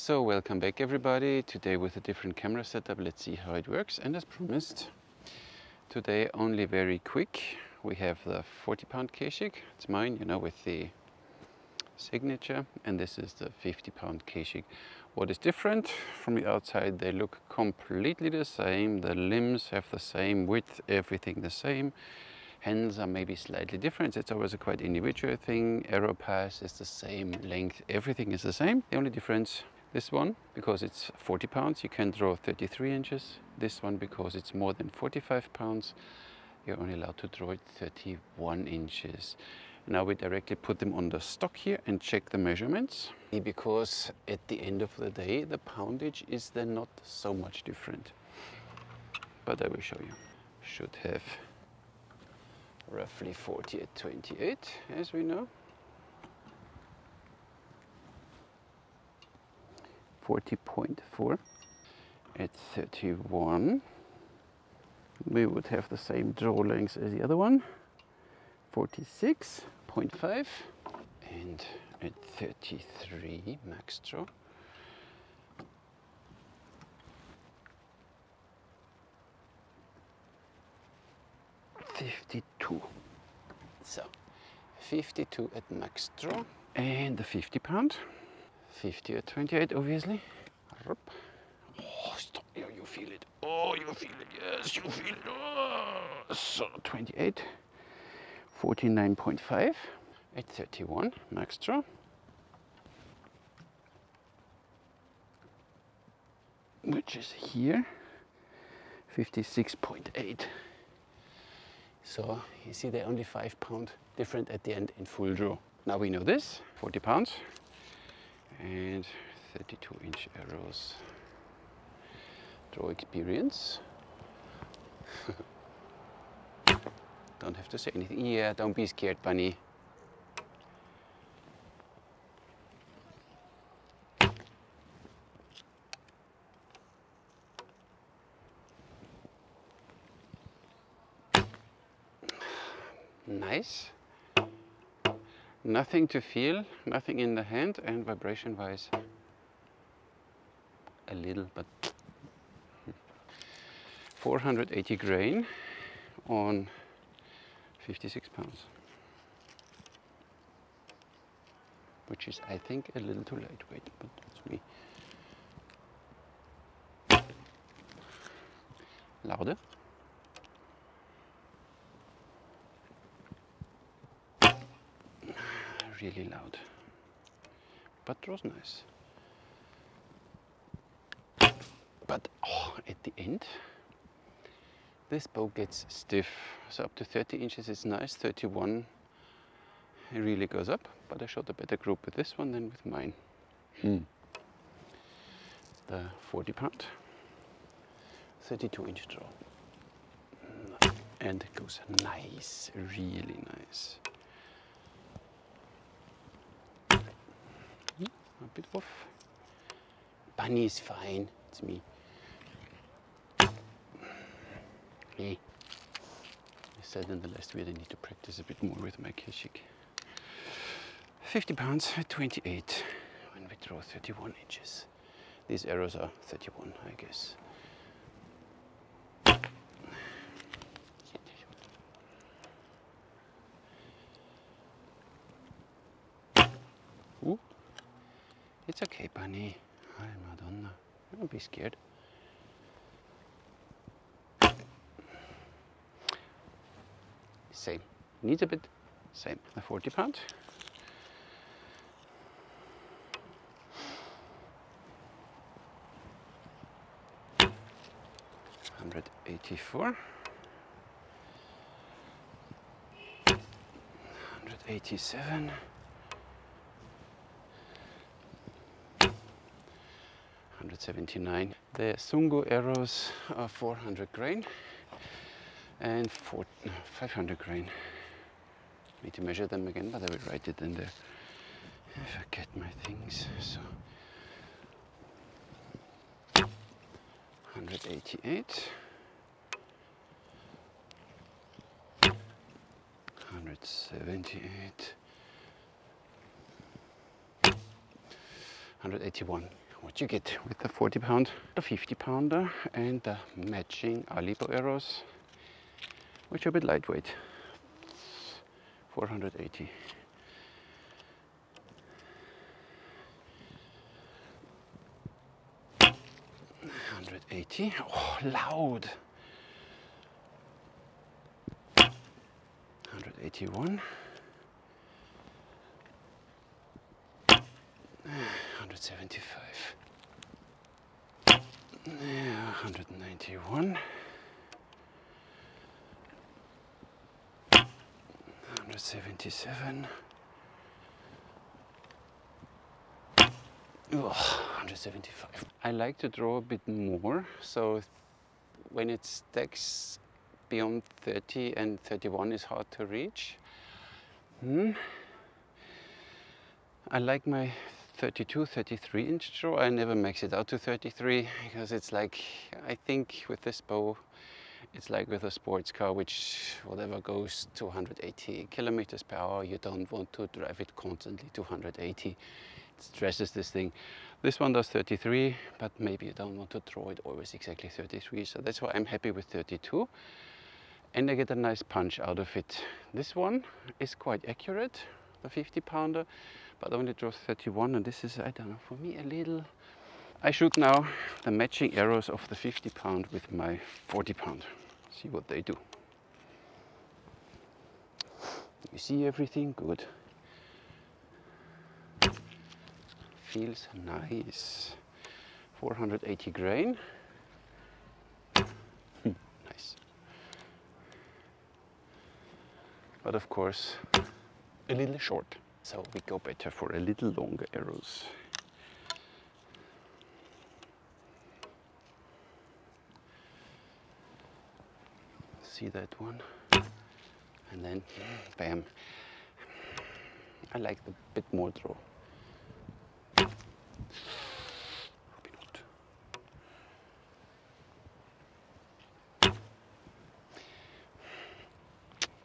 So welcome back everybody, today with a different camera setup. Let's see how it works, and as promised, today only very quick. We have the 40-pound Kheshig, it's mine, you know, with the signature, and this is the 50-pound Kheshig. What is different from the outside, they look completely the same, the limbs have the same width, everything the same. Hands are maybe slightly different, it's always a quite individual thing. Arrow pass is the same length, everything is the same. The only difference, this one, because it's 40 pounds, you can draw 33 inches. This one, because it's more than 45 pounds, you're only allowed to draw it 31 inches. Now we directly put them on the stock here and check the measurements, because at the end of the day, the poundage is then not so much different. But I will show you. Should have roughly 40 at 28, as we know. 40.4 at 31. We would have the same draw length as the other one. 46.5. And at 33, max draw. $52. So 52 at max draw, and the 50 pound, 50 at 28, obviously. Oh, stop! You feel it. Oh, you feel it. Yes, you feel it. Oh. So 28, 49.5 at 31, max draw. Which is here, 56.8. So you see they're only 5 pounds different at the end in full draw. Now we know this, 40 pounds and 32-inch arrows. Draw experience. Don't have to say anything. Yeah, don't be scared, bunny. Nice. Nothing to feel, nothing in the hand, and vibration wise a little, but 480 grain on 56 pounds, which is, I think, a little too lightweight, but that's me. Louder. Really loud, but draws nice. But at the end, this bow gets stiff. So up to 30 inches is nice. 31 it really goes up, but I showed a better group with this one than with mine. The 40 pound, 32-inch draw, and it goes nice, really nice. A bit off. Bunny is fine, it's me. Hey. I said in the last video I need to practice a bit more with my Kheshig. 50 pounds at 28 when we draw 31 inches. These arrows are 31, I guess. Ooh. It's okay, bunny. Hi, Madonna. Don't be scared. Same. Needs a bit. Same. A 40 pound. $184. 187. 179. The Sungo arrows are 400 grain and 500 grain. Need to measure them again, but I will write it in there if I get my things. So 188, 178, 181. what you get with the 40 pound, the 50 pounder and the matching Alibow arrows, which are a bit lightweight, 480. Oh, loud. 181. 175. 191. 177. 175. I like to draw a bit more, so when it stacks beyond 30 and 31 is hard to reach. I like my 32, 33 inch draw. I never max it out to 33 because it's like, I think with this bow, it's like with a sports car, which whatever goes 280 kilometers per hour, you don't want to drive it constantly to 180. It stresses this thing. This one does 33, but maybe you don't want to draw it always exactly 33. So that's why I'm happy with 32. And I get a nice punch out of it. This one is quite accurate, the 50 pounder, but only draws 31. And this is, I don't know, for me a little... I shoot now the matching arrows of the 50 pound with my 40 pound. See what they do. You see everything good. Feels nice. 480 grain. Nice. But of course, a little short. So we go better for a little longer arrows. See that one? And then, bam. I like the bit more draw.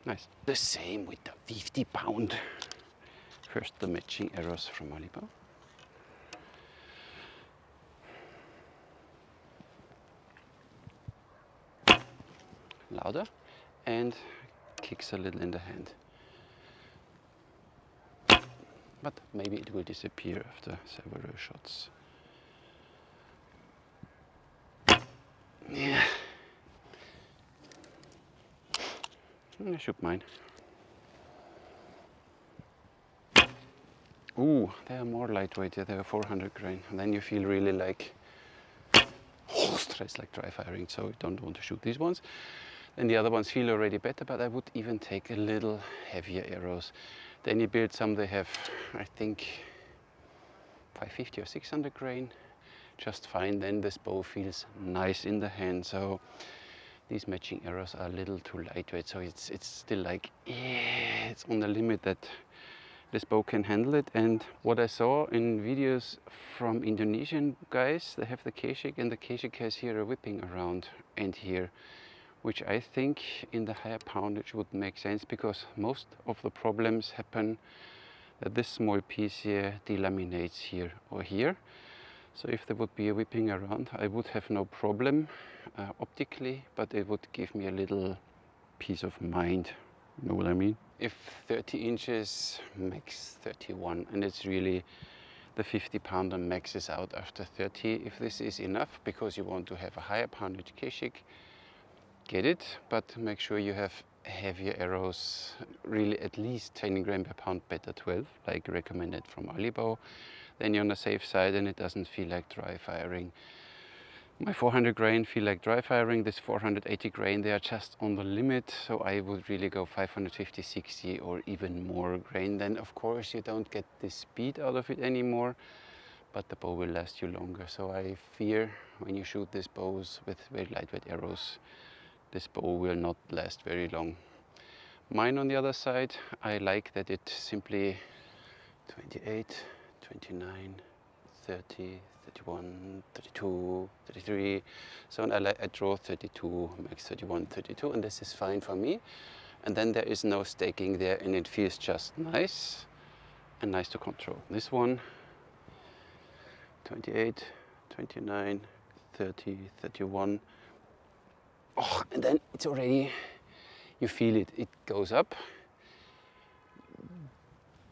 Nice. The same with the 50 pound. First the matching arrows from Alibow. Louder and kicks a little in the hand. But maybe it will disappear after several shots. Yeah. I shoot mine. Ooh, they are more lightweight, yeah, they are 400 grain. And then you feel really like, oh, stress like dry firing, so you don't want to shoot these ones. And the other ones feel already better, but I would even take a little heavier arrows. Then you build some, they have, I think, 550 or 600 grain, just fine. Then this bow feels nice in the hand. So these matching arrows are a little too lightweight, so it's still like, yeah, it's on the limit that this bow can handle it. And what I saw in videos from Indonesian guys, they have the Kheshig, and the Kheshig has here a whipping around and here, which I think in the higher poundage would make sense, because most of the problems happen that this small piece here delaminates here or here. So if there would be a whipping around, I would have no problem optically, but it would give me a little peace of mind. You know what I mean? If 30 inches, max 31, and it's really the 50 pounder maxes out after 30. If this is enough because you want to have a higher poundage Kheshig, get it, but make sure you have heavier arrows, really at least 10 gram per pound, better 12, like recommended from Alibow. Then you're on the safe side and it doesn't feel like dry firing. My 400 grain feel like dry firing. This 480 grain, they are just on the limit, so I would really go 550, 60 or even more grain. Then of course you don't get the speed out of it anymore, but the bow will last you longer. So I fear when you shoot these bows with very lightweight arrows, this bow will not last very long. Mine on the other side, I like that it simply 28, 29, 30, 31, 32, 33. So I draw 32, max 31, 32, and this is fine for me. And then there is no staking there, and it feels just nice and nice to control. This one 28, 29, 30, 31. Oh, and then it's already, you feel it, it goes up.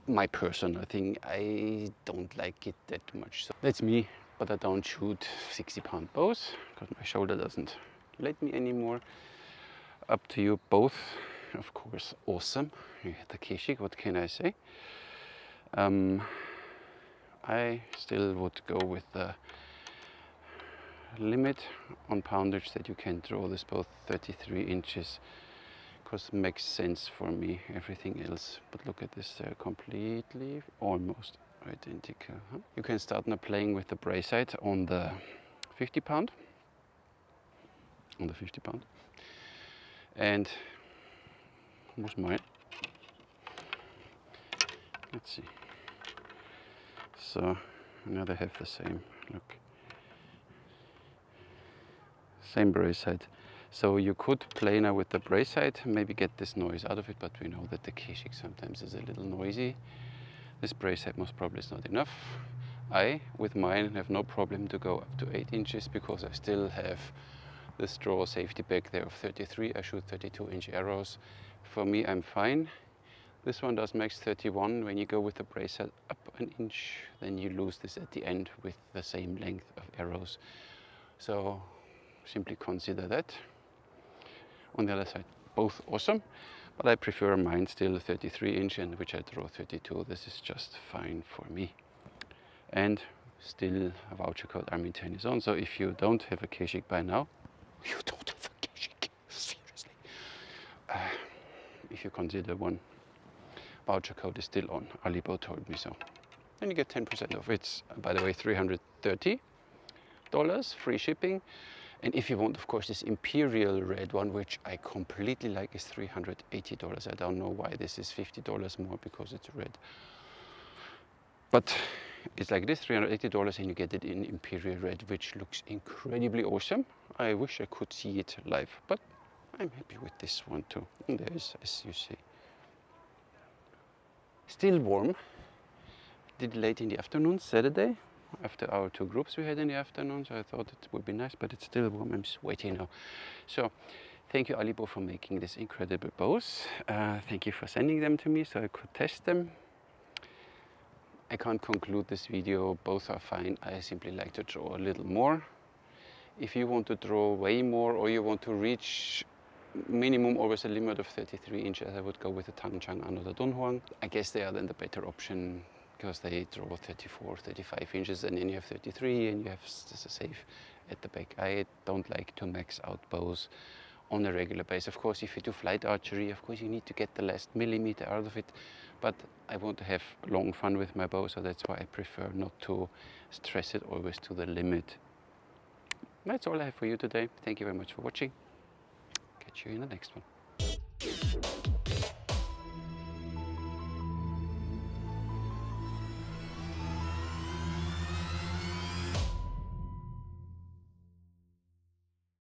My personal thing, I don't like it that much. So that's me, but I don't shoot 60-pound bows because my shoulder doesn't let me anymore. Up to you both, of course, awesome. You had the Kheshig, what can I say? I still would go with the limit on poundage that you can draw this both 33 inches because it makes sense for me, everything else. But look at this, they're completely, almost identical. Huh? You can start now playing with the bracelet on the 50-pound. On the 50-pound. And where's mine? Let's see. So now they have the same, look. Same bracelet. So you could play now with the bracelet, maybe get this noise out of it, but we know that the Kheshig sometimes is a little noisy. This bracelet most probably is not enough. I, with mine, have no problem to go up to 8 inches because I still have this draw safety back there of 33. I shoot 32-inch arrows. For me, I'm fine. This one does max 31. When you go with the bracelet up an inch, then you lose this at the end with the same length of arrows. So simply consider that. On the other side, both awesome, but I prefer mine still 33-inch, and which I draw 32. This is just fine for me. And still a voucher code Army 10 is on. So if you don't have a Kheshig by now, you don't have a Kheshig, seriously. If you consider one, voucher code is still on. Alibow told me so. Then you get 10% off. It's, by the way, $330, free shipping. And if you want, of course, this Imperial red one, which I completely like, is $380. I don't know why this is $50 more because it's red. But it's like this, $380, and you get it in Imperial red, which looks incredibly awesome. I wish I could see it live, but I'm happy with this one too. And there is, as you see, still warm. Did late in the afternoon, Saturday, after our 2 groups we had in the afternoon, so I thought it would be nice, but it's still warm. I'm sweaty now. So thank you, Alibow, for making these incredible bows. Thank you for sending them to me so I could test them. I can't conclude this video, both are fine. I simply like to draw a little more. If you want to draw way more, or you want to reach minimum always a limit of 33 inches, I would go with the Tangchang under the Dunhuang. I guess they are then the better option, because they draw 34, 35 inches, and then you have 33 and you have safe at the back. I don't like to max out bows on a regular basis. Of course, if you do flight archery, of course you need to get the last millimeter out of it, but I want to have long fun with my bow, so that's why I prefer not to stress it always to the limit. That's all I have for you today. Thank you very much for watching. Catch you in the next one.